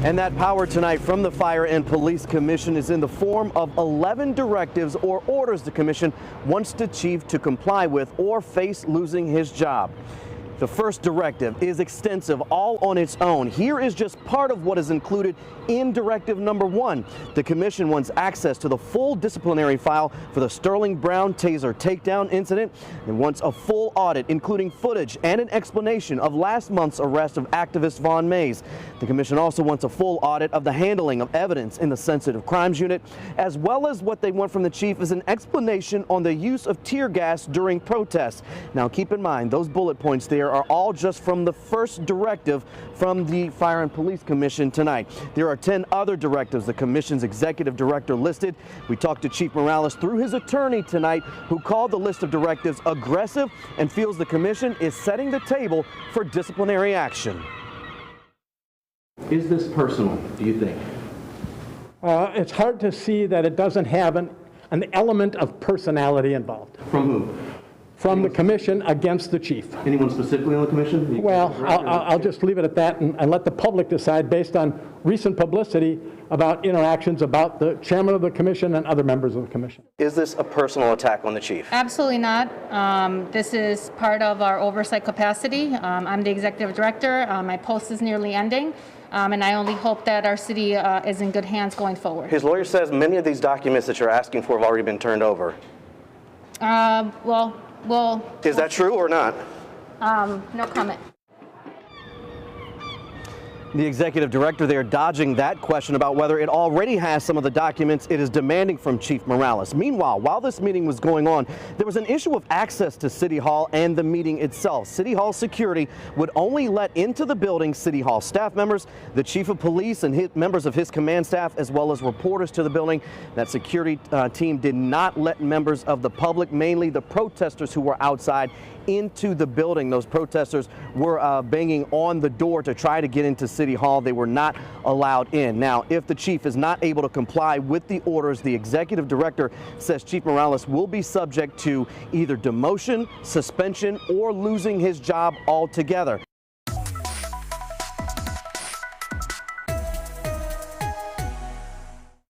And that power tonight from the Fire and Police Commission is in the form of 11 directives or orders the commission wants the chief to comply with or face losing his job. The first directive is extensive all on its own. Here is just part of what is included in directive number 1. The commission wants access to the full disciplinary file for the Sterling Brown Taser takedown incident and wants a full audit, including footage and an explanation of last month's arrest of activist Vaughn Mays. The commission also wants a full audit of the handling of evidence in the Sensitive Crimes Unit, as well as what they want from the chief is an explanation on the use of tear gas during protests. Now keep in mind, those bullet points there are all just from the first directive from the Fire and Police Commission tonight. There are 10 other directives the commission's executive director listed. We talked to Chief Morales through his attorney tonight, who called the list of directives aggressive and feels the commission is setting the table for disciplinary action. Is this personal, do you think? It's hard to see that it doesn't have an element of personality involved. From who? From the commission against the chief. Anyone specifically on the commission? Well, I'll just leave it at that and let the public decide based on recent publicity about interactions about the chairman of the commission and other members of the commission. Is this a personal attack on the chief? Absolutely not. This is part of our oversight capacity. I'm the executive director. My post is nearly ending. And I only hope that our city is in good hands going forward. His lawyer says many of these documents that you're asking for have already been turned over. Is that true or not? No comment. The executive director there dodging that question about whether it already has some of the documents it is demanding from Chief Morales. Meanwhile, while this meeting was going on, there was an issue of access to City Hall and the meeting itself. City Hall security would only let into the building City Hall staff members, the chief of police and members of his command staff, as well as reporters to the building. That security team did not let members of the public, mainly the protesters who were outside, into the building. Those protesters were banging on the door to try to get into City Hall. They were not allowed in. Now, if the chief is not able to comply with the orders, the executive director says Chief Morales will be subject to either demotion, suspension, or losing his job altogether.